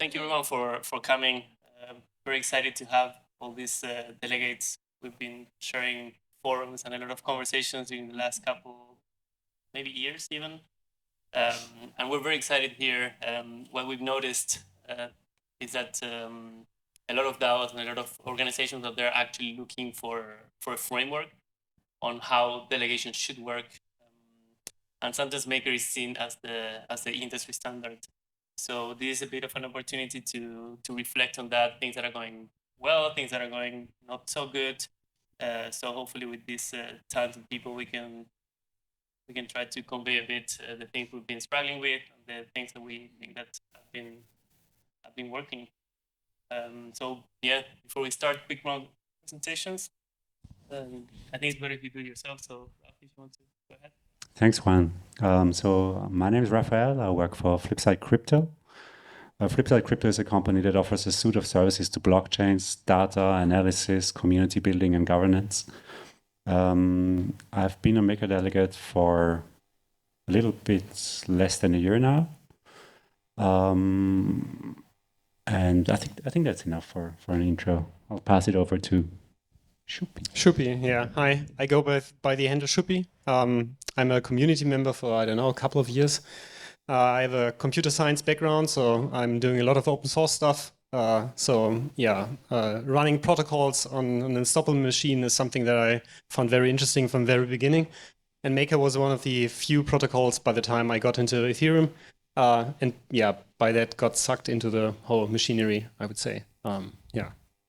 thank you everyone for coming. Very excited to have all these delegates. We've been sharing forums and a lot of conversations during the last couple, maybe years even. And we're very excited here. What we've noticed is that a lot of DAOs and a lot of organizations out there are actually looking for a framework on how delegation should work. And sometimes Maker is seen as the industry standard. So this is a bit of an opportunity to reflect on that, things that are going well, things that are going not so good. So hopefully with these tons of people, we can try to convey a bit the things we've been struggling with, and the things that we think that have been working. So yeah, before we start, quick round presentations. I think it's better if you do it yourself. So if you want to go ahead. Thanks, Juan. So my name is Raphael. I work for Flipside Crypto. Flipside Crypto is a company that offers a suite of services to blockchains, data analysis, community building, and governance. I've been a Maker delegate for a little bit less than a year now. And I think that's enough for an intro. I'll pass it over to Schuppi. Schuppi, yeah. Hi, I go by the handle Schuppi. I'm a community member for, I don't know, a couple of years. I have a computer science background, so I'm doing a lot of open source stuff. Running protocols on an unstoppable machine is something that I found very interesting from the very beginning. And Maker was one of the few protocols by the time I got into Ethereum. By that got sucked into the whole machinery, I would say.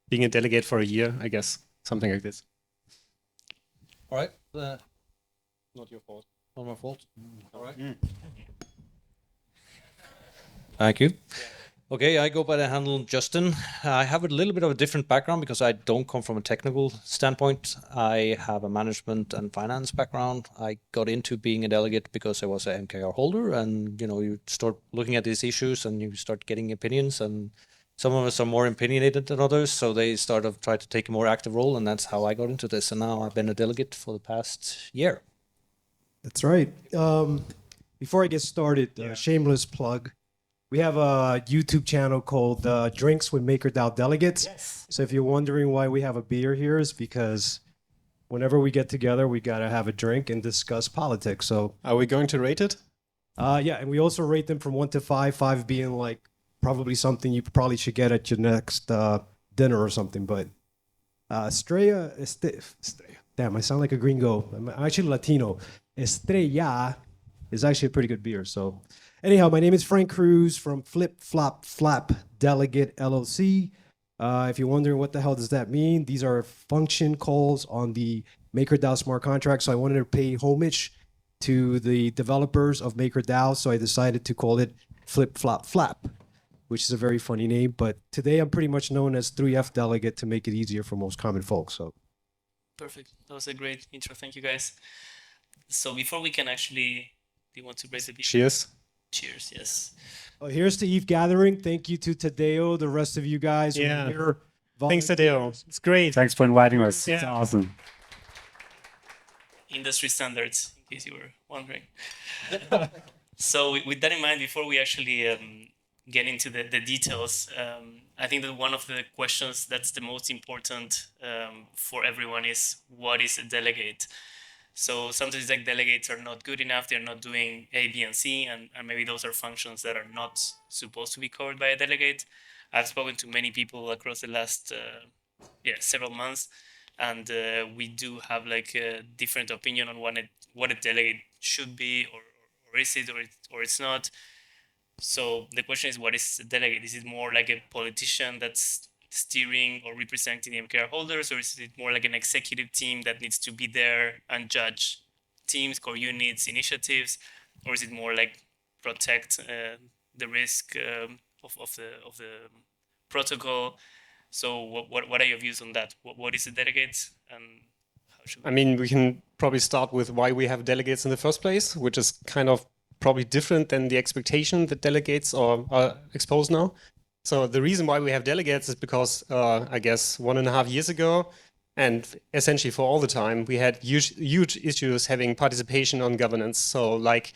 Being a delegate for a year, I guess, something like this. All right. Not your fault. Not my fault. All right. Thank you. Okay, I go by the handle Justin. I have a little bit of a different background because I don't come from a technical standpoint. I have a management and finance background. I got into being a delegate because I was an MKR holder, and you start looking at these issues and you start getting opinions, and some of us are more opinionated than others, so they try to take a more active role, and that's how I got into this. And now I've been a delegate for the past year. That's right. Before I get started, shameless plug. We have a YouTube channel called Drinks with MakerDAO Delegates. Yes. So if you're wondering why we have a beer here, is because whenever we get together, we got to have a drink and discuss politics. So are we going to rate it? Yeah, and we also rate them from 1 to 5, 5 being like probably something you probably should get at your next dinner or something. But Estrella, damn, I sound like a gringo. I'm actually Latino. Estrella is actually a pretty good beer. So anyhow, my name is Frank Cruz from Flip Flop Flap Delegate LLC. If you're wondering what the hell does that mean, these are function calls on the MakerDAO smart contract. So I wanted to pay homage to the developers of MakerDAO. So I decided to call it Flip Flop Flap, which is a very funny name. But today I'm pretty much known as 3F Delegate to make it easier for most common folks. So perfect. That was a great intro. Thank you, guys. So before we can actually, do you want to raise the beer? Cheers. Cheers, yes. oh, here's to ETH Gathering. Thank you to Tadeo, the rest of you guys who Yeah. are here. Thanks, Tadeo. It's great. Thanks for inviting us. Yeah. It's awesome. Industry standards, in case you were wondering. So with that in mind, before we actually get into the details, I think that one of the questions that's the most important for everyone is, what is a delegate? So sometimes like delegates are not good enough, they're not doing A, B, and C, and maybe those are functions that are not supposed to be covered by a delegate. I've spoken to many people across the last several months, and we do have like a different opinion on what a delegate should be, or is it, or it's not. So the question is, what is a delegate? Is it more like a politician that's steering or representing the MKR holders, or is it more like an executive team that needs to be there and judge teams, core units, initiatives, or is it more like protect the risk of the protocol? So what are your views on that? What is a delegate, and how should I mean, we can probably start with why we have delegates in the first place, which is kind of probably different than the expectation that delegates are exposed now. So the reason why we have delegates is because, I guess, 1.5 years ago, and essentially for all the time, we had huge issues having participation on governance. So like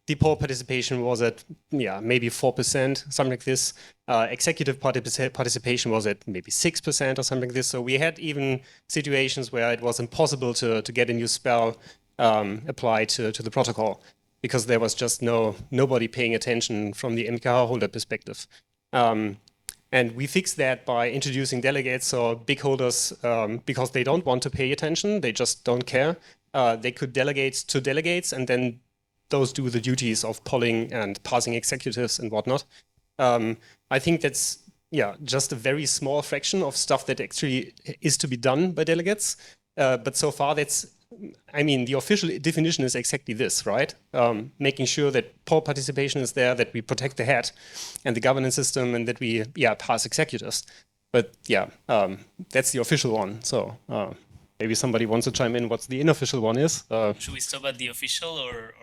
the poll participation was at maybe 4%, something like this. Executive participation was at maybe 6% or something like this. So we had even situations where it was impossible to get a new spell applied to the protocol because there was just nobody paying attention from the MKR holder perspective. And we fixed that by introducing delegates, so big holders, because they don't want to pay attention, they just don't care. They could delegate to delegates, and then those do the duties of polling and passing executives and whatnot. I think that's just a very small fraction of stuff that actually is to be done by delegates. But so far, the official definition is exactly this, right? Making sure that poll participation is there, that we protect the head and the governance system, and that we pass executives. But that's the official one. So maybe somebody wants to chime in what the unofficial one is. Should we stop at the official, or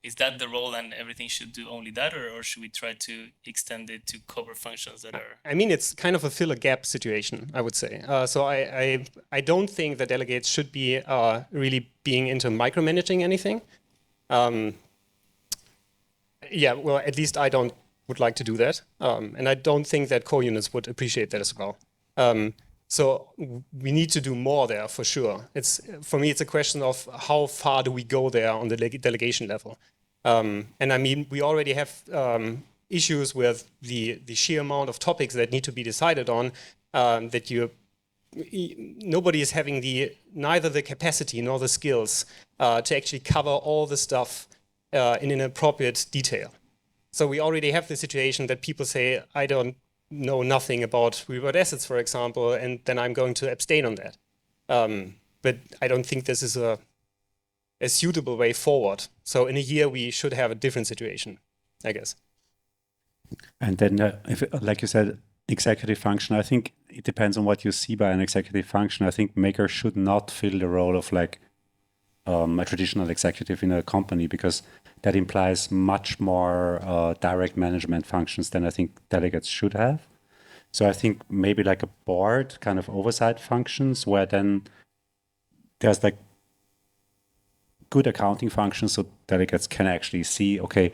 is that the role and everything should do only that, or should we try to extend it to cover functions that are... It's kind of a fill a gap situation, I would say. So I don't think that delegates should be really being into micromanaging anything. Well, at least I would like to do that. And I don't think that core units would appreciate that as well. So we need to do more there for sure. For me, it's a question of how far do we go there on the delegation level. And we already have issues with the sheer amount of topics that need to be decided on, that nobody is having neither the capacity nor the skills to actually cover all the stuff in an appropriate detail. So we already have the situation that people say, I don't know nothing about reward assets, for example, and then I'm going to abstain on that. But I don't think this is a suitable way forward. So in a year, we should have a different situation, I guess. And then, like you said, executive function, I think it depends on what you see by an executive function. I think Maker should not fill the role of a traditional executive in a company, because that implies much more direct management functions than I think delegates should have. So I think maybe like a board kind of oversight functions, where then there's good accounting functions, so delegates can actually see, okay,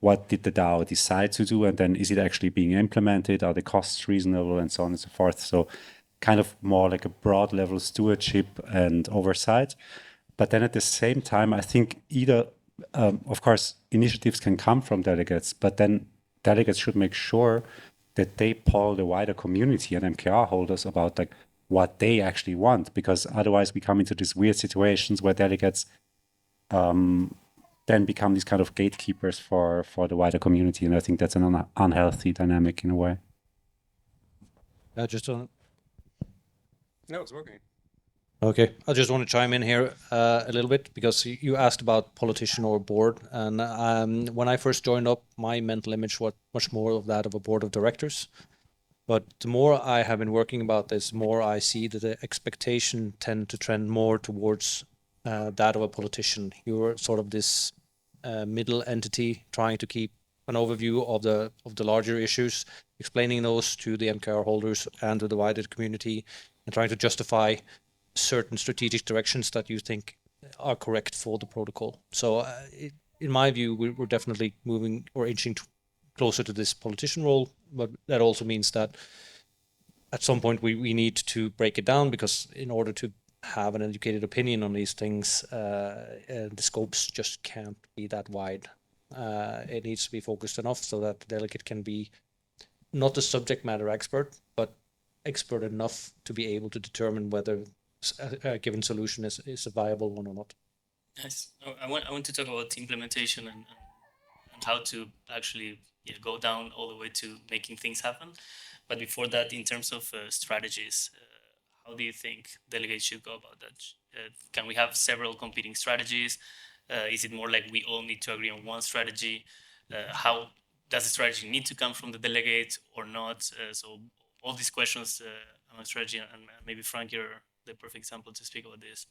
what did the DAO decide to do, and then is it actually being implemented? Are the costs reasonable, and so on and so forth? So kind of more like a broad level stewardship and oversight. But then at the same time, I think either, of course, initiatives can come from delegates, but then delegates should make sure that they poll the wider community and MKR holders about what they actually want, because otherwise we come into these weird situations where delegates then become these kind of gatekeepers for the wider community, and I think that's an unhealthy dynamic in a way. Just on. No, it's working. Okay, I just want to chime in here a little bit, because you asked about politician or board, and when I first joined up, my mental image was much more of that of a board of directors. But the more I have been working about this, more I see that the expectation tend to trend more towards that of a politician. You're sort of this middle entity trying to keep an overview of the larger issues, explaining those to the MKR holders and to the wider community, and trying to justify certain strategic directions that you think are correct for the protocol. So in my view, we're definitely moving or inching closer to this politician role, but that also means that at some point we need to break it down, because in order to have an educated opinion on these things, the scopes just can't be that wide. It needs to be focused enough so that the delegate can be not a subject matter expert, but expert enough to be able to determine whether a given solution is a viable one or not. Nice. I want to talk about implementation and how to actually go down all the way to making things happen. But before that, in terms of strategies, how do you think delegates should go about that? Can we have several competing strategies? Is it more like we all need to agree on one strategy? How does the strategy need to come from the delegate or not? So all these questions on strategy, and maybe Frank, you're the perfect example to speak about this.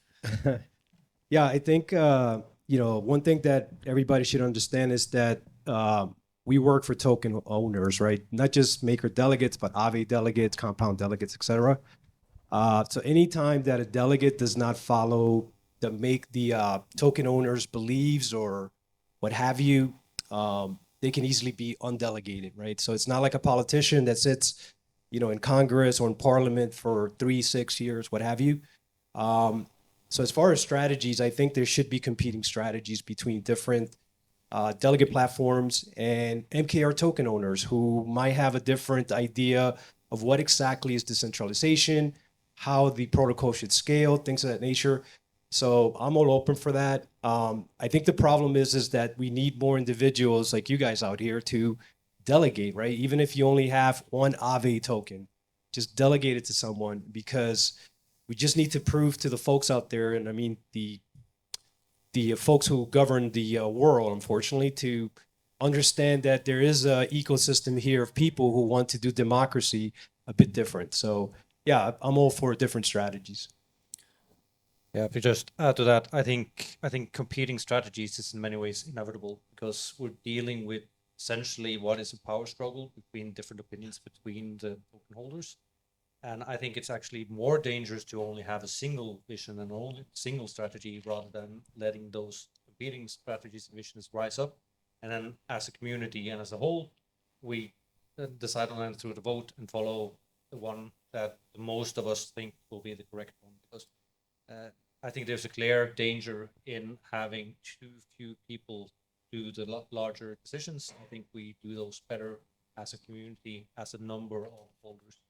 Yeah, I think one thing that everybody should understand is that we work for token owners, right? Not just maker delegates, but Aave delegates, compound delegates, etc. So anytime that a delegate does not follow the token owner's beliefs or what have you, they can easily be undelegated, right? So it's not like a politician that sits, in Congress or in Parliament for 3-6 years, what have you. So as far as strategies, I think there should be competing strategies between different delegate platforms and MKR token owners who might have a different idea of what exactly is decentralization, how the protocol should scale, things of that nature. So I'm all open for that. I think the problem is that we need more individuals like you guys out here to delegate, right? Even if you only have one Aave token, just delegate it to someone, because we just need to prove to the folks out there, and I mean the folks who govern the world, unfortunately, to understand that there is an ecosystem here of people who want to do democracy a bit different. So yeah, I'm all for different strategies. Yeah, if you just add to that, I think competing strategies is in many ways inevitable, because we're dealing with essentially what is a power struggle between different opinions between the token holders. And I think it's actually more dangerous to only have a single vision and only a single strategy, rather than letting those competing strategies and visions rise up. And then as a community and as a whole, we decide on them through the vote and follow the one that the most of us think will be the correct one. Because I think there's a clear danger in having too few people do the larger decisions. I think we do those better as a community, as a number of holders.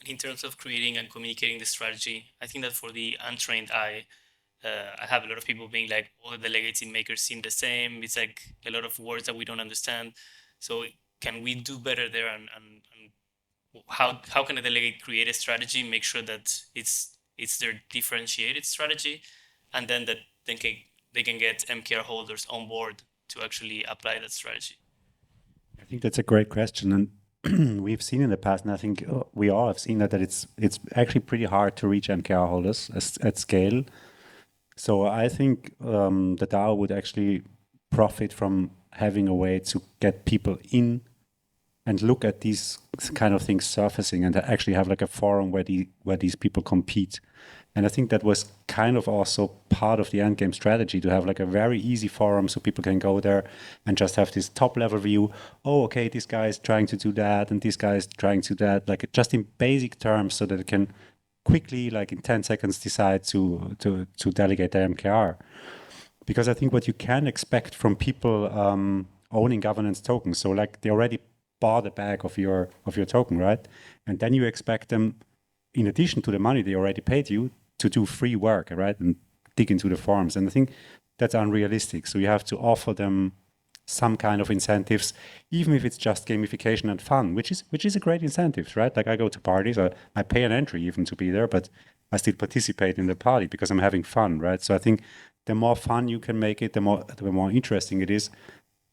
In terms of creating and communicating the strategy, I think that for the untrained eye, I have a lot of people being like, all the delegates in makers seem the same. It's like a lot of words that we don't understand. So can we do better there? And how can a delegate create a strategy, make sure that it's their differentiated strategy, and then that they can get MKR holders on board to actually apply that strategy? I think that's a great question. And we've seen in the past, and I think we all have seen that it's actually pretty hard to reach MKR holders at scale. So I think the DAO would actually profit from having a way to get people in and look at these kind of things surfacing, and actually have like a forum where these people compete. And I think that was kind of also part of the endgame strategy, to have like a very easy forum so people can go there and just have this top level view. Oh, okay, this guy is trying to do that, and this guy is trying to do that, like just in basic terms, so that it can quickly, like in 10 seconds, decide to delegate their MKR. Because I think what you can expect from people owning governance tokens, so like they already bought a bag of your token, right? And then you expect them, in addition to the money they already paid you, to do free work, right? And dig into the forums. And I think that's unrealistic. So you have to offer them some kind of incentives, even if it's just gamification and fun, which is a great incentive, right? Like I go to parties, I pay an entry even to be there, but I still participate in the party because I'm having fun, right? So I think the more fun you can make it, the more interesting it is,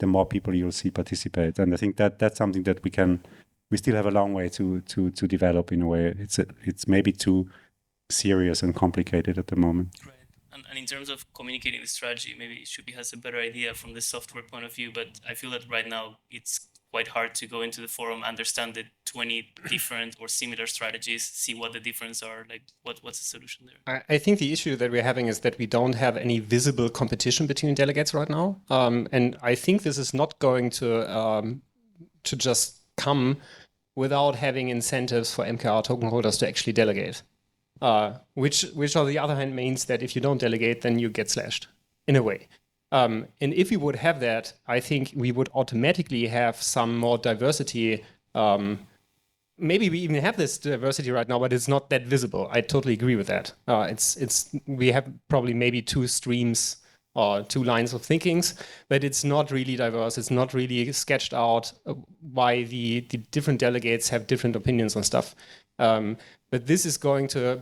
the more people you'll see participate. And I think that's something that we still have a long way to develop in a way. It's maybe too serious and complicated at the moment. Right. And in terms of communicating the strategy, maybe Schuppi has a better idea from the software point of view, but I feel that right now it's quite hard to go into the forum, understand the 20 different or similar strategies, see what the differences are, like what's the solution there? I think the issue that we're having is that we don't have any visible competition between delegates right now. And I think this is not going to just come without having incentives for MKR token holders to actually delegate. Which on the other hand means that if you don't delegate, then you get slashed, in a way. And if we would have that, I think we would automatically have some more diversity. Maybe we even have this diversity right now, but it's not that visible. I totally agree with that. We have probably maybe two streams or two lines of thinkings, but it's not really diverse. It's not really sketched out why the different delegates have different opinions on stuff. But this is going to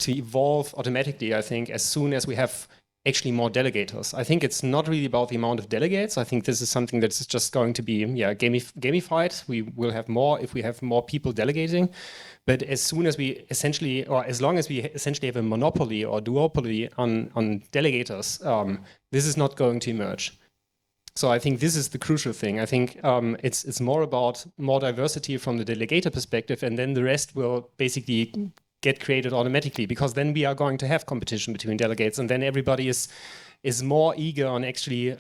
evolve automatically, I think, as soon as we have actually more delegators. I think it's not really about the amount of delegates. I think this is something that's just going to be gamified. We will have more if we have more people delegating. But as soon as we essentially, or as long as we essentially have a monopoly or duopoly on delegators, this is not going to emerge. So I think this is the crucial thing. I think it's more about more diversity from the delegator perspective, and then the rest will basically get created automatically, because then we are going to have competition between delegates, and then everybody is is more eager on actually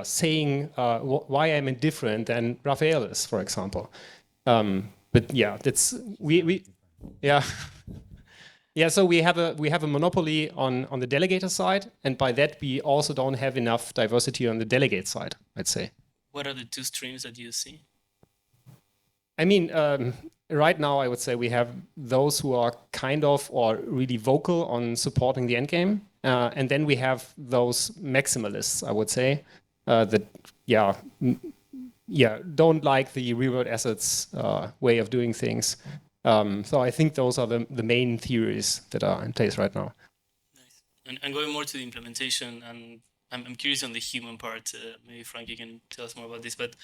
saying why I'm indifferent than Raphael is, for example. But yeah, that's we yeah. Yeah, so we have a monopoly on the delegator side, and by that we also don't have enough diversity on the delegate side, I'd say. What are the two streams that you see? I mean, right now I would say we have those who are kind of or really vocal on supporting the endgame, and then we have those maximalists, I would say, that don't like the real-world assets way of doing things. So I think those are the main theories that are in place right now. Nice. And going more to the implementation, and I'm curious on the human part. Maybe Frank, you can tell us more about this. But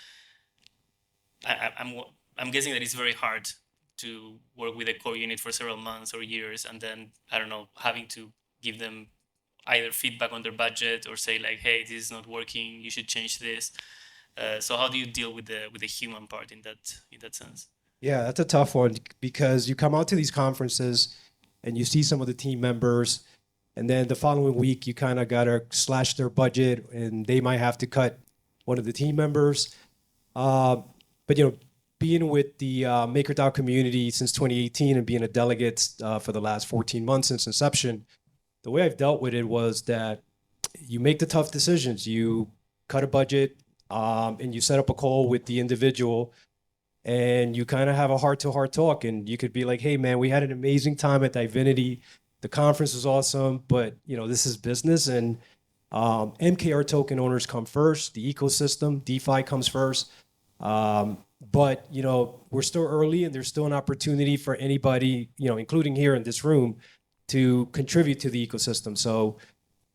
I'm guessing that it's very hard to work with a core unit for several months or years, and then I don't know, having to give them either feedback on their budget or say like, hey, this is not working. You should change this. So how do you deal with the human part in that sense? Yeah, that's a tough one because you come out to these conferences and you see some of the team members, and then the following week you kind of got to slash their budget and they might have to cut one of the team members. But, being with the MakerDAO community since 2018 and being a delegate for the last 14 months since inception, the way I've dealt with it was that you make the tough decisions. You cut a budget and you set up a call with the individual, and you kind of have a heart-to-heart talk, and you could be like, hey, man, we had an amazing time at Divinity. The conference was awesome, but, this is business, and MKR token owners come first. The ecosystem, DeFi comes first. But, we're still early, and there's still an opportunity for anybody, including here in this room, to contribute to the ecosystem. So,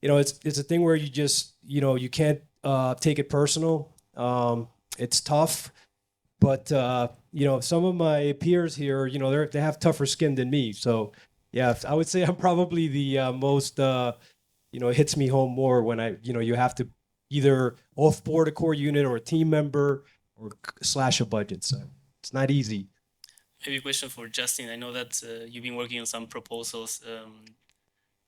it's a thing where you just, you can't take it personal. It's tough. But, some of my peers here, they have tougher skin than me. So, yeah, I would say I'm probably the most, it hits me home more when you have to either offboard a core unit or a team member or slash a budget. So it's not easy. Maybe a question for Justin. I know that you've been working on some proposals.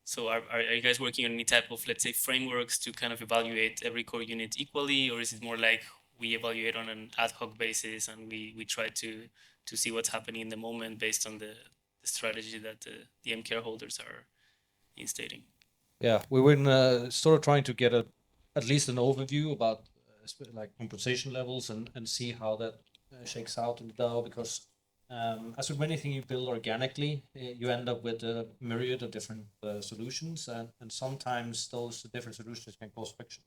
So are you guys working on any type of, let's say, frameworks to kind of evaluate every core unit equally, or is it more like we evaluate on an ad hoc basis and we try to see what's happening in the moment based on the strategy that the MKR holders are instating? Yeah, we were sort of trying to get at least an overview about like compensation levels and see how that shakes out in the DAO, because as with anything you build organically, you end up with a myriad of different solutions, and sometimes those different solutions can cause friction.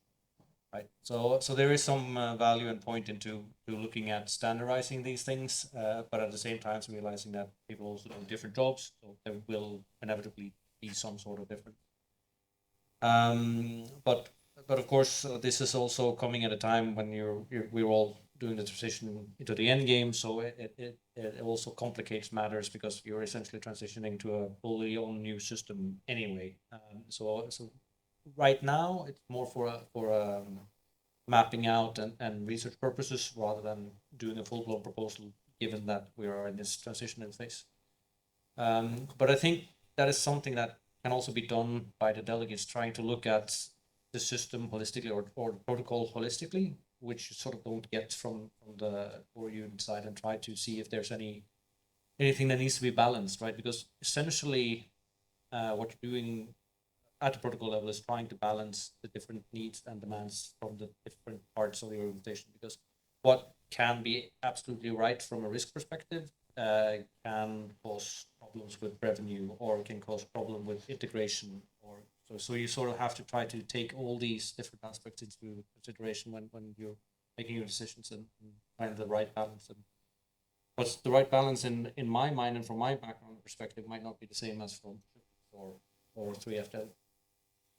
Right. So there is some value and point into looking at standardizing these things, but at the same time realizing that people also do different jobs, so there will inevitably be some sort of difference. But of course, this is also coming at a time when we're all doing the transition into the end game, so it also complicates matters because you're essentially transitioning to a fully own new system anyway. So right now, it's more for mapping out and research purposes rather than doing a full-blown proposal, given that we are in this transitional phase. But I think that is something that can also be done by the delegates, trying to look at the system holistically or the protocol holistically, which you sort of don't get from the core unit side, and try to see if there's anything that needs to be balanced, right? Because essentially, what you're doing at the protocol level is trying to balance the different needs and demands from the different parts of the organization, because what can be absolutely right from a risk perspective can cause problems with revenue, or can cause problem with integration, or so you sort of have to try to take all these different aspects into consideration when you're making your decisions and find the right balance. But the right balance in my mind and from my background perspective might not be the same as from or 3FL.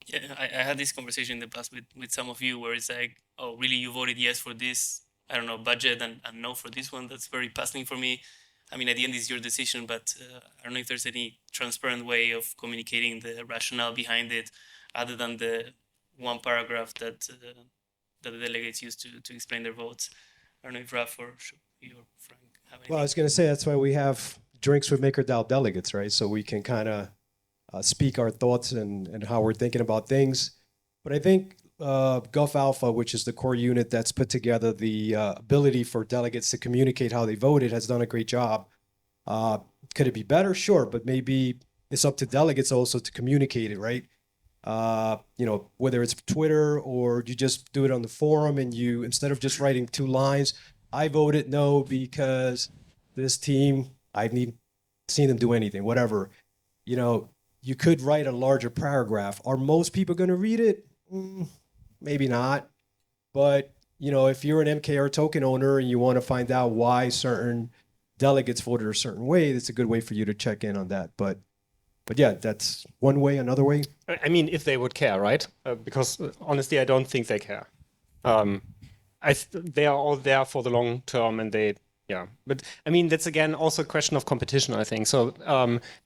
Yeah, I had this conversation in the past with some of you where it's like, oh, really, you voted yes for this, I don't know, budget and no for this one. That's very puzzling for me. I mean, at the end, it's your decision, but I don't know if there's any transparent way of communicating the rationale behind it, other than the one paragraph that the delegates use to explain their votes. I don't know if Raph or Schuppi or Frank have anything. Well, I was going to say that's why we have drinks with MakerDAO delegates, right? So we can kind of speak our thoughts and how we're thinking about things. But I think Gulf Alpha, which is the core unit that's put together the ability for delegates to communicate how they voted, has done a great job. Could it be better? Sure, but maybe it's up to delegates also to communicate it, right? Whether it's Twitter or you just do it on the forum and you, instead of just writing 2 lines, I voted no because this team, I've seen them do anything, whatever. You could write a larger paragraph. Are most people going to read it? Maybe not. But, if you're an MKR token owner and you want to find out why certain delegates voted a certain way, that's a good way for you to check in on that. But yeah, that's one way. Another way, I mean, if they would care, right? Because honestly, I don't think they care. They are all there for the long term, and yeah. But I mean, that's again also a question of competition, I think. So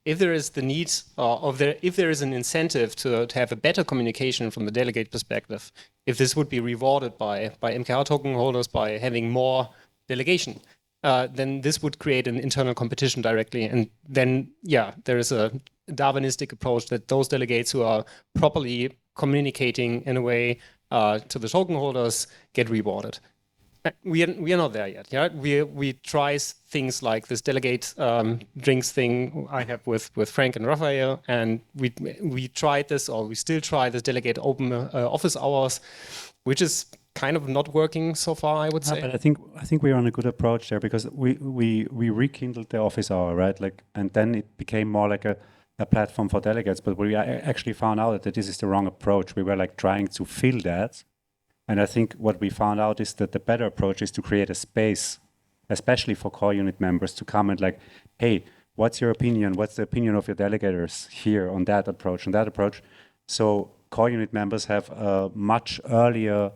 if there is the need, if there is an incentive to have a better communication from the delegate perspective, if this would be rewarded by MKR token holders by having more delegation, then this would create an internal competition directly. And then, yeah, there is a Darwinistic approach that those delegates who are properly communicating in a way to the token holders get rewarded. We are not there yet. Yeah, we try things like this delegate drinks thing I have with Frank and Raphael, and we tried this, or we still try this delegate open office hours, which is kind of not working so far, I would say. But I think we're on a good approach there, because we rekindled the office hour, right? And then it became more like a platform for delegates. But we actually found out that this is the wrong approach. We were trying to fill that. And I think what we found out is that the better approach is to create a space, especially for core unit members, to come and hey, what's your opinion? What's the opinion of your delegators here on that approach, So core unit members have a much earlier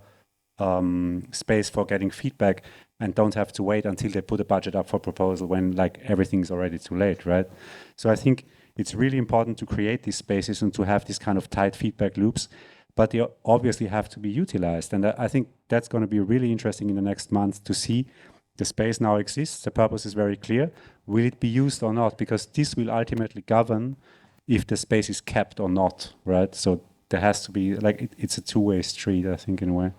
space for getting feedback and don't have to wait until they put a budget up for proposal when everything's already too late, right? So I think it's really important to create these spaces and to have these kind of tight feedback loops, but they obviously have to be utilized. And I think that's going to be really interesting in the next months to see. The space now exists, the purpose is very clear. Will it be used or not? Because this will ultimately govern if the space is kept or not, right? So there has to be, it's a two-way street, I think, in a way.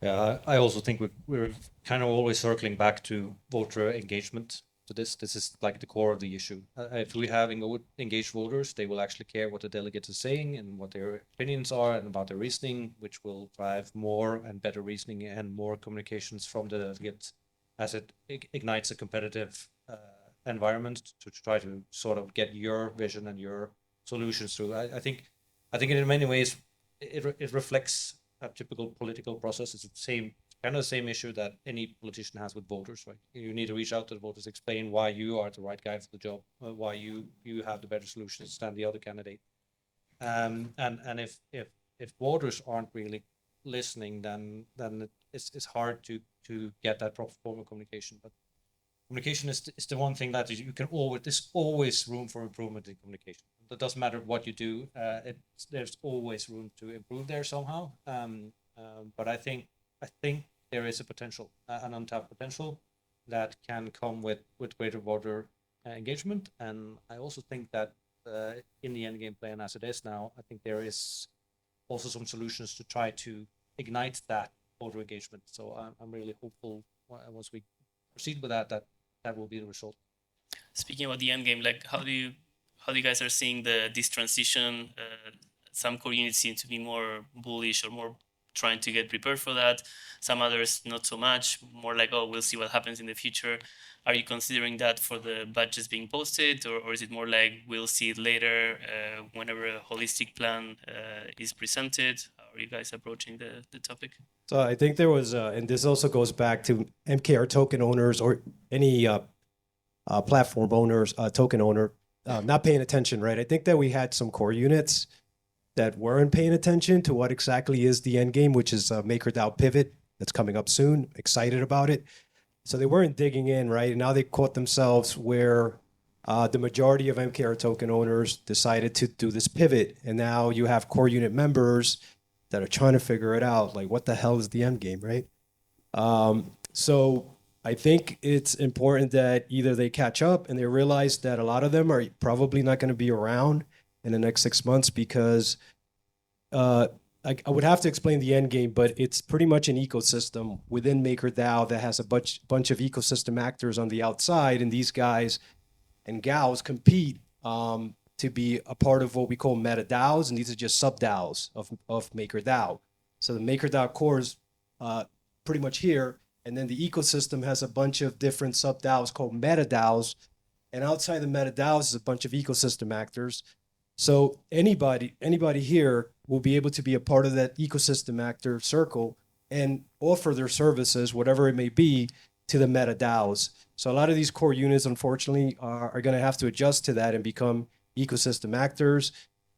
Yeah, I also think we're kind of always circling back to voter engagement. So this is the core of the issue. If we have engaged voters, they will actually care what the delegates are saying and what their opinions are and about their reasoning, which will drive more and better reasoning and more communications from the delegates, as it ignites a competitive environment to try to sort of get your vision and your solutions through. I think in many ways it reflects a typical political process. It's the same issue that any politician has with voters, right? You need to reach out to the voters, explain why you are the right guy for the job, why you have the better solutions than the other candidate. And if voters aren't really listening, then it's hard to get that proper form of communication. But communication is the one thing that you can there's always room for improvement in communication. It doesn't matter what you do, there's always room to improve there somehow. But I think there is a potential, an untapped potential that can come with greater voter engagement. And I also think that in the endgame plan as it is now, I think there is also some solutions to try to ignite that voter engagement. So I'm really hopeful once we proceed with that will be the result. Speaking about the endgame, how do you guys are seeing this transition? Some core units seem to be more bullish or more trying to get prepared for that. Some others not so much, more we'll see what happens in the future. Are you considering that for the budgets being posted, or is it more we'll see it later whenever a holistic plan is presented? How are you guys approaching the topic? So I think there was, and this also goes back to MKR token owners or any platform owners, token owner, not paying attention, right? I think that we had some core units that weren't paying attention to what exactly is the end game, which is MakerDAO Pivot that's coming up soon. Excited about it. So they weren't digging in, right? And now they caught themselves where the majority of MKR token owners decided to do this pivot. And now you have core unit members that are trying to figure it out. What the hell is the end game, right? So I think it's important that either they catch up and they realize that a lot of them are probably not going to be around in the next 6 months because I would have to explain the end game, but it's pretty much an ecosystem within MakerDAO that has a bunch of ecosystem actors on the outside, and these guys and gals compete to be a part of what we call meta DAOs, and these are just sub DAOs of MakerDAO. So the MakerDAO core is pretty much here, and then the ecosystem has a bunch of different sub DAOs called meta DAOs, and outside the meta DAOs is a bunch of ecosystem actors. So anybody here will be able to be a part of that ecosystem actor circle and offer their services, whatever it may be, to the meta DAOs. So a lot of these core units, unfortunately, are going to have to adjust to that and become ecosystem actors.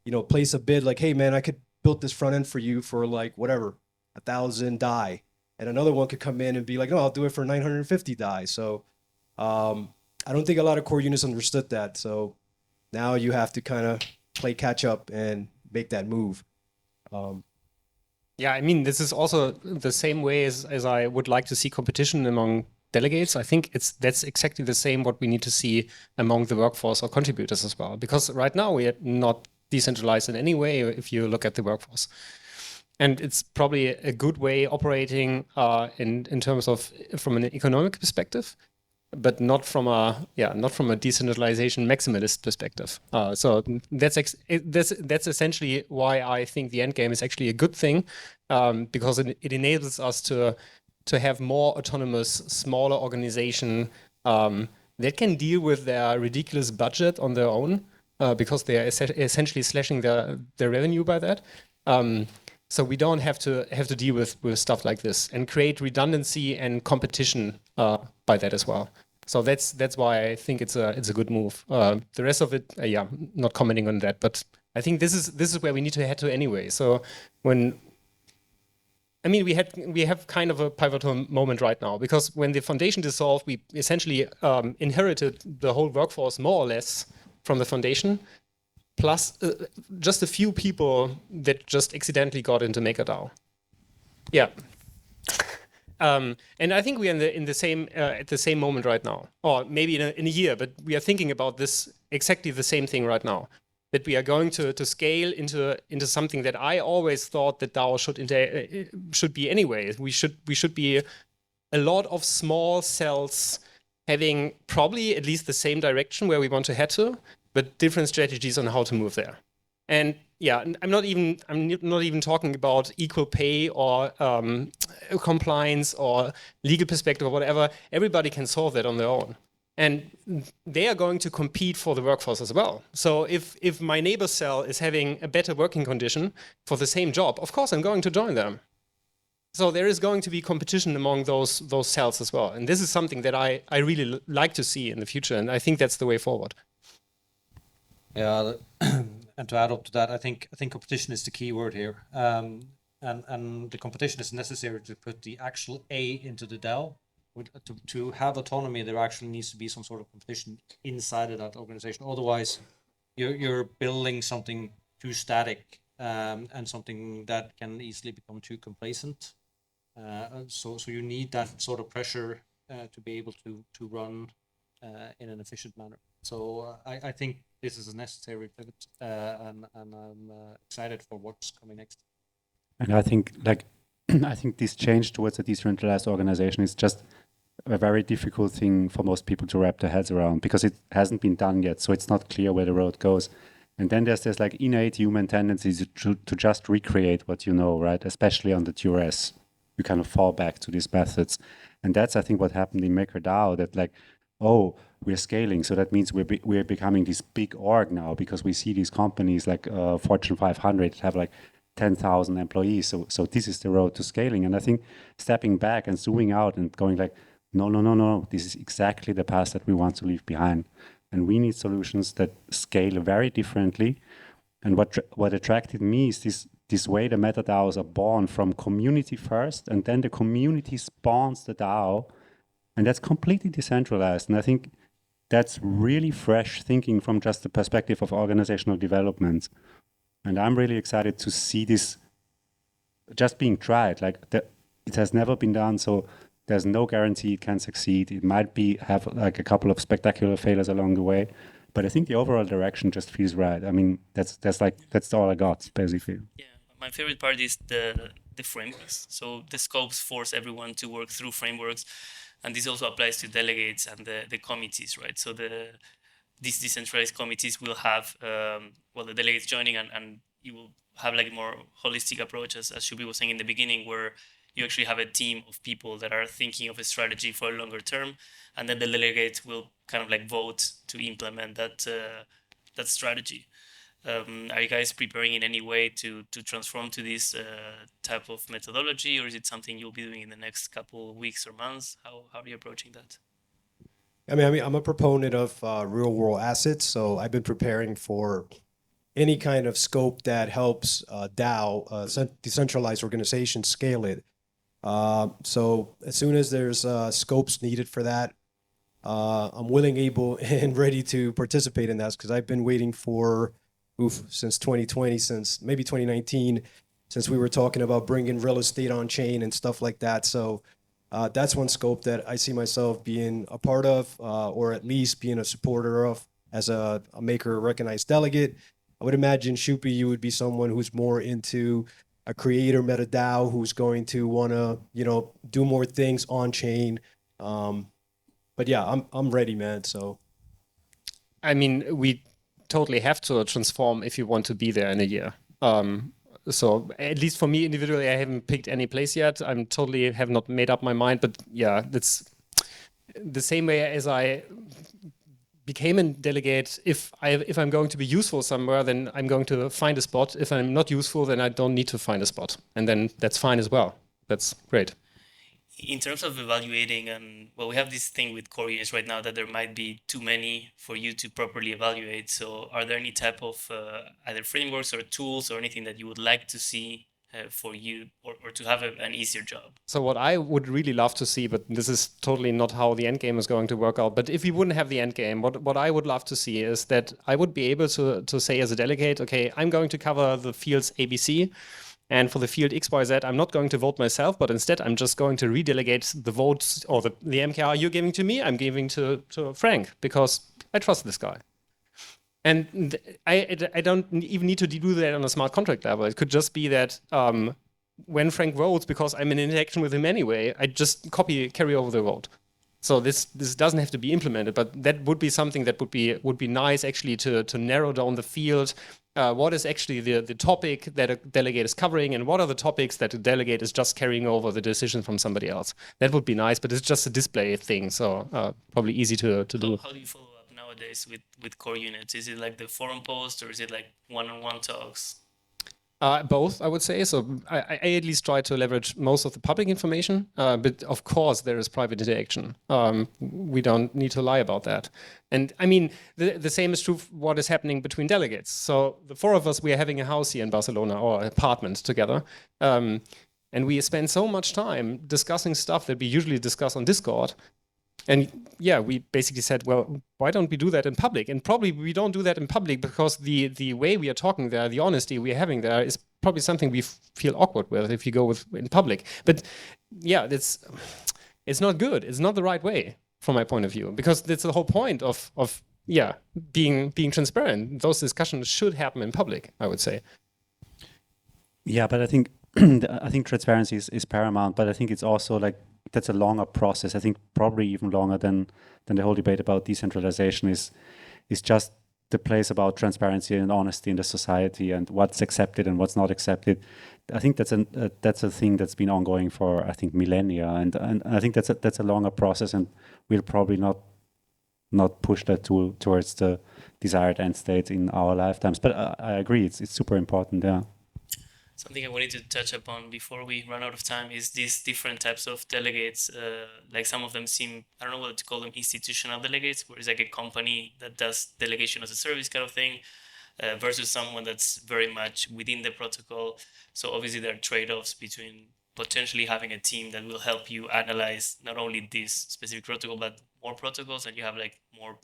You know, place a bid like, hey man, I could build this front end for you for like whatever, 1,000 DAI, and another one could come in and be like, no, I'll do it for 950 DAI. So I don't think a lot of core units understood that. So now you have to kind of play catch up and make that move. Yeah, I mean, this is also the same way as I would like to see competition among delegates. I think that's exactly the same what we need to see among the workforce or contributors as well. Because right now we are not decentralized in any way if you look at the workforce. And it's probably a good way operating in terms of from an economic perspective, but not from a decentralization maximalist perspective. So that's essentially why I think the end game is actually a good thing, because it enables us to have more autonomous, smaller organization that can deal with their ridiculous budget on their own, because they are essentially slashing their revenue by that. So we don't have to deal with stuff like this and create redundancy and competition by that as well. So that's why I think it's a good move. The rest of it, not commenting on that, but I think this is where we need to head to anyway. So we have kind of a pivotal moment right now, because when the foundation dissolved, we essentially inherited the whole workforce more or less from the foundation, plus just a few people that just accidentally got into MakerDAO. Yeah. And I think we are in the same at the same moment right now, or maybe in a year. But we are thinking about this exactly the same thing right now. That we are going to scale into something that I always thought that DAO should be anyway. We should be a lot of small cells having probably at least the same direction where we want to head to, but different strategies on how to move there. And yeah, I'm not even talking about equal pay or compliance or legal perspective or whatever. Everybody can solve that on their own. And they are going to compete for the workforce as well. So if my neighbor cell is having a better working condition for the same job, of course I'm going to join them. So there is going to be competition among those cells as well. And this is something that I really like to see in the future. And I think that's the way forward. Yeah, and to add up to that, I think competition is the key word here. And the competition is necessary to put the actual A into the DAO. To have autonomy, there actually needs to be some sort of competition inside of that organization. Otherwise, you're building something too static and something that can easily become too complacent. So you need that sort of pressure to be able to run in an efficient manner. So I think this is a necessary pivot, and I'm excited for what's coming next. And I think this change towards a decentralized organization is just a very difficult thing for most people to wrap their heads around, because it hasn't been done yet. So it's not clear where the road goes. And then there's like innate human tendencies to just recreate what you know, right? Especially on the duress, you kind of fall back to these methods. And that's, I think, what happened in MakerDAO, that like, oh, we're scaling. So that means we're becoming this big org now, because we see these companies like Fortune 500 that have like 10,000 employees. So this is the road to scaling. And I think stepping back and zooming out and going like, no, this is exactly the path that we want to leave behind. And we need solutions that scale very differently. And what attracted me is this way the meta DAOs are born from community first, and then the community spawns the DAO, and that's completely decentralized. And I think that's really fresh thinking from just the perspective of organizational development. And I'm really excited to see this just being tried. It has never been done, so there's no guarantee it can succeed. It might have like a couple of spectacular failures along the way, but I think the overall direction just feels right. I mean, that's all I got, basically. Yeah, my favorite part is the frameworks. So the scopes force everyone to work through frameworks, and this also applies to delegates and the committees, right? So these decentralized committees will have the delegates joining, and you will have like a more holistic approach, as Schuppi was saying in the beginning, where you actually have a team of people that are thinking of a strategy for a longer term, and then the delegate will kind of like vote to implement that strategy. Are you guys preparing in any way to transform to this type of methodology, or is it something you'll be doing in the next couple of weeks or months? How are you approaching that? I mean, I'm a proponent of real world assets, so I've been preparing for any kind of scope that helps DAO, decentralized organizations, scale it. So as soon as there's scopes needed for that, I'm willing, able, and ready to participate in that, because I've been waiting for since 2020, since maybe 2019, since we were talking about bringing real estate on chain and stuff like that. So that's one scope that I see myself being a part of, or at least being a supporter of as a maker recognized delegate. I would imagine, Schuppi, you would be someone who's more into a creator meta DAO, who's going to want to, do more things on chain. But yeah, I'm ready, man. So, I mean, we totally have to transform if you want to be there in a year. So at least for me individually, I haven't picked any place yet. I'm totally have not made up my mind. But yeah, that's the same way as I became a delegate. If I'm going to be useful somewhere, then I'm going to find a spot. If I'm not useful, then I don't need to find a spot, and then that's fine as well. That's great. In terms of evaluating, and we have this thing with core units right now that there might be too many for you to properly evaluate. So are there any type of either frameworks or tools or anything that you would like to see for you, or to have an easier job? So what I would really love to see, but this is totally not how the end game is going to work out. But if we wouldn't have the end game, what I would love to see is that I would be able to say as a delegate, okay, I'm going to cover the fields ABC. And for the field XYZ, I'm not going to vote myself, but instead I'm just going to redelegate the votes, or the MKR you're giving to me, I'm giving to Frank, because I trust this guy. And I don't even need to do that on a smart contract level. It could just be that when Frank votes, because I'm in interaction with him anyway, I just carry over the vote. So this doesn't have to be implemented, but that would be something that would be nice actually to narrow down the field. What is actually the topic that a delegate is covering, and what are the topics that a delegate is just carrying over the decision from somebody else? That would be nice, but it's just a display thing, so probably easy to do. How do you follow up nowadays with core units? Is it like the forum post, or is it like one-on-one talks? Both, I would say. So I at least try to leverage most of the public information, but of course there is private interaction. We don't need to lie about that. And I mean, the same is true for what is happening between delegates. So the four of us, we are having a house here in Barcelona, or an apartment together. And we spend so much time discussing stuff that we usually discuss on Discord. And yeah, we basically said, well, why don't we do that in public? And probably we don't do that in public because the way we are talking there, the honesty we are having there, is probably something we feel awkward with if you go in public. But yeah, it's not good. It's not the right way from my point of view, because that's the whole point of being transparent. Those discussions should happen in public, I would say. Yeah, but I think transparency is paramount. But I think it's also like, that's a longer process. I think probably even longer than the whole debate about decentralization is just the place about transparency and honesty in the society and what's accepted and what's not accepted. I think that's a thing that's been ongoing for, I think, millennia, and I think that's a longer process, and we'll probably not push that towards the desired end state in our lifetimes. But I agree, it's super important. Yeah. Something I wanted to touch upon before we run out of time is these different types of delegates. Like some of them seem, I don't know what to call them, institutional delegates, where it's like a company that does delegation as a service kind of thing, versus someone that's very much within the protocol. So obviously there are trade-offs between potentially having a team that will help you analyze not only this specific protocol, but more protocols, and you have like more,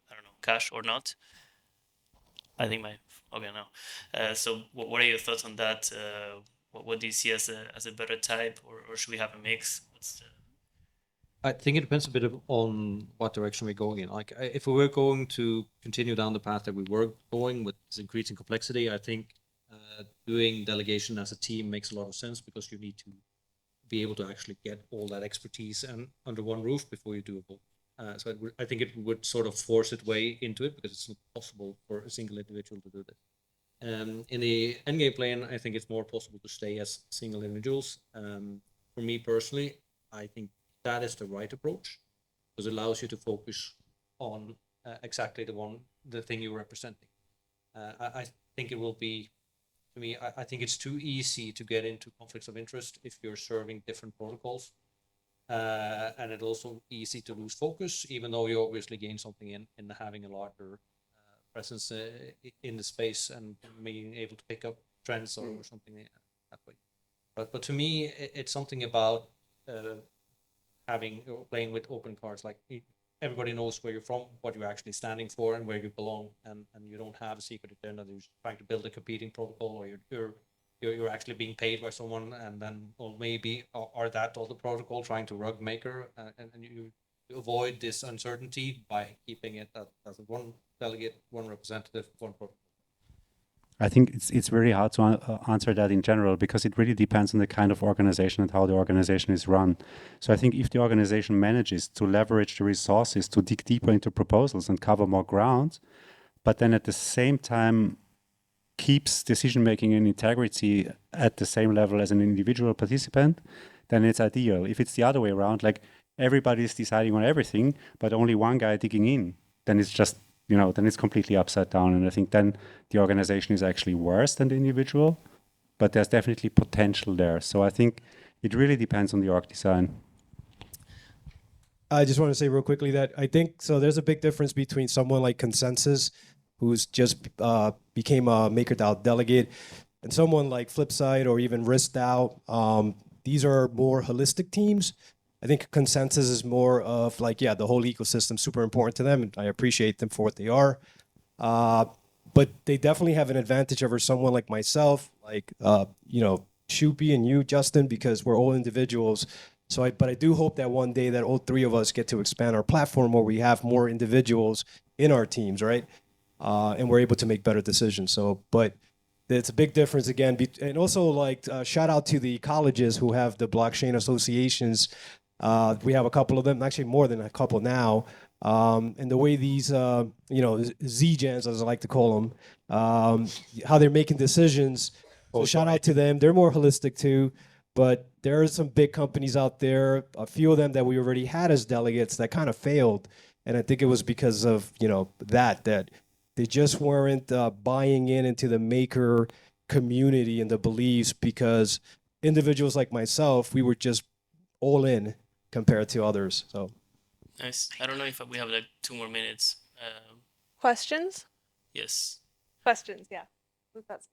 I don't know, cash or not. I think okay, no. So what are your thoughts on that? What do you see as a better type, or should we have a mix? I think it depends a bit on what direction we're going in. Like, if we were going to continue down the path that we were going with this increasing complexity, I think doing delegation as a team makes a lot of sense because you need to be able to actually get all that expertise and under one roof before you do a vote. So I think it would sort of force its way into it because it's not possible for a single individual to do that. In the endgame plane, I think it's more possible to stay as single individuals. For me personally, I think that is the right approach because it allows you to focus on exactly the thing you're representing. I think it will be, to me, I think it's too easy to get into conflicts of interest if you're serving different protocols. And it's also easy to lose focus, even though you obviously gain something in having a larger presence in the space and being able to pick up trends or something that way. But to me, it's something about playing with open cards. Like everybody knows where you're from, what you're actually standing for, and where you belong, and you don't have a secret agenda. You're trying to build a competing protocol, or you're actually being paid by someone, and then, or maybe are that all the protocol trying to rug maker, and you avoid this uncertainty by keeping it as one delegate, one representative, one protocol. I think it's very hard to answer that in general because it really depends on the kind of organization and how the organization is run. So I think if the organization manages to leverage the resources to dig deeper into proposals and cover more ground, but then at the same time keeps decision-making and integrity at the same level as an individual participant, then it's ideal. If it's the other way around, like everybody's deciding on everything, but only one guy digging in, then it's just, then it's completely upside down. And I think then the organization is actually worse than the individual, but there's definitely potential there. So I think it really depends on the org design. I just want to say real quickly that I think, so there's a big difference between someone like Consensus, who's just became a MakerDAO delegate, and someone like Flipside or even RiskDAO. These are more holistic teams. I think Consensus is more of like, the whole ecosystem super important to them, and I appreciate them for what they are. But they definitely have an advantage over someone like myself, like Schuppi and you, Justin, because we're all individuals. But I do hope that one day that all three of us get to expand our platform where we have more individuals in our teams, right? And we're able to make better decisions. So, but it's a big difference again. And also, like, shout out to the colleges who have the blockchain associations. We have a couple of them, actually more than a couple now. And the way these, Z-gens, as I like to call them, how they're making decisions. So shout out to them. They're more holistic too. But there are some big companies out there, a few of them that we already had as delegates that kind of failed. And I think it was because of, that they just weren't buying into the maker community and the beliefs, because individuals like myself, we were just all in compared to others. So nice. I don't know if we have like 2 more minutes. Questions? Yes. Questions, yeah. That's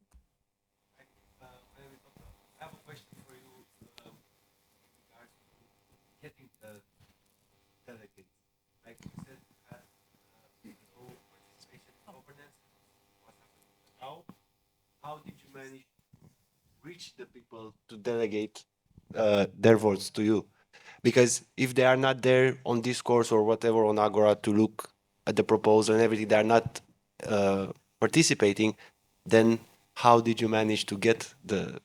I have a question for you regards to getting the delegates. Like you said, you had no participation in governance. What happened now? How did you manage to reach the people to delegate their votes to you? Because if they are not there on Discourse or whatever on Agora to look at the proposal and everything, they are not participating, then how did you manage to get the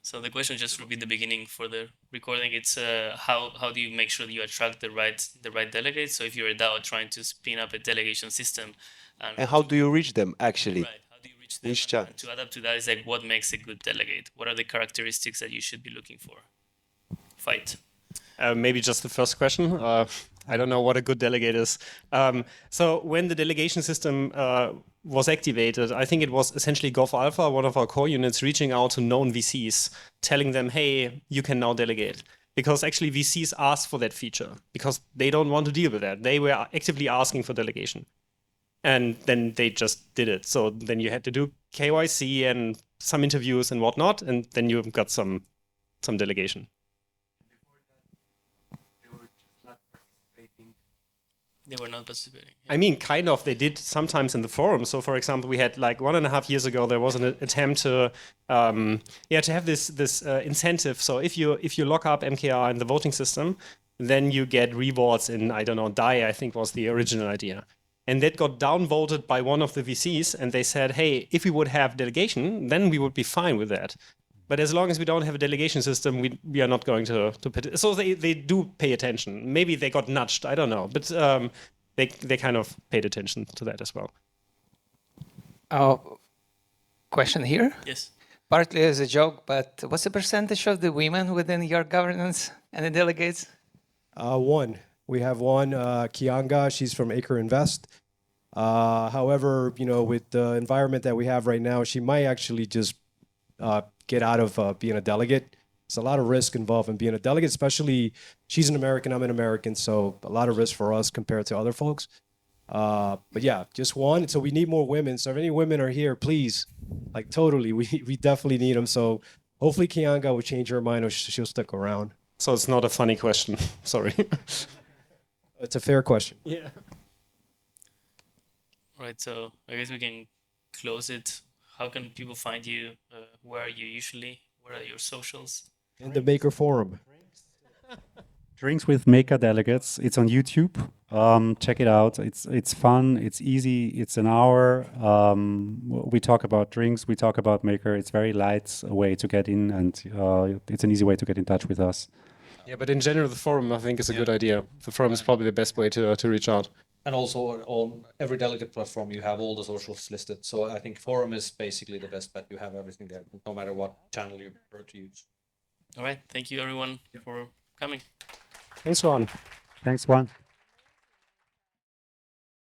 so the question, just repeat the beginning for the recording. It's how do you make sure that you attract the right delegates? So if you're a DAO trying to spin up a delegation system, and how do you reach them actually? Right, how do you reach them? And to adapt to that is like, what makes a good delegate? What are the characteristics that you should be looking for? Fight. Maybe just the first question. I don't know what a good delegate is. So when the delegation system was activated, I think it was essentially Gov Alpha, one of our core units, reaching out to known VCs, telling them, hey, you can now delegate. Because actually VCs asked for that feature because they don't want to deal with that. They were actively asking for delegation. And then they just did it. So then you had to do KYC and some interviews and whatnot, and then you got some delegation. They were not participating. I mean, kind of. They did sometimes in the forum. So, for example, we had like 1.5 years ago, there was an attempt to have this incentive. So if you lock up MKR in the voting system, then you get rewards in, I don't know, DAI, I think was the original idea. And that got downvoted by one of the VCs, and they said, hey, if we would have delegation, then we would be fine with that. But as long as we don't have a delegation system, we are not going to pay. So they do pay attention. Maybe they got nudged, I don't know. But they kind of paid attention to that as well. Question here? Yes. Partly as a joke, but what's the percentage of the women within your governance and the delegates? One. We have one, Kianga. She's from Acre Invest. However, with the environment that we have right now, she might actually just get out of being a delegate. There's a lot of risk involved in being a delegate, especially she's an American, I'm an American, so a lot of risk for us compared to other folks. But yeah, just one. So we need more women. So if any women are here, please, like totally, we definitely need them. So hopefully Kianga will change her mind or she'll stick around. So it's not a funny question. Sorry. It's a fair question. Yeah. Right. So I guess we can close it. How can people find you? Where are you usually? What are your socials? In the Maker Forum. Drinks with Maker Delegates. It's on YouTube. Check it out. It's fun. It's easy. It's an hour. We talk about drinks. We talk about Maker. It's very light way to get in, and it's an easy way to get in touch with us. Yeah, but in general, the forum I think is a good idea. The forum is probably the best way to reach out. And also on every delegate platform, you have all the socials listed. So I think forum is basically the best bet. You have everything there, no matter what channel you prefer to use. All right. Thank you, everyone, for coming. Thanks, Juan. Thanks, Juan.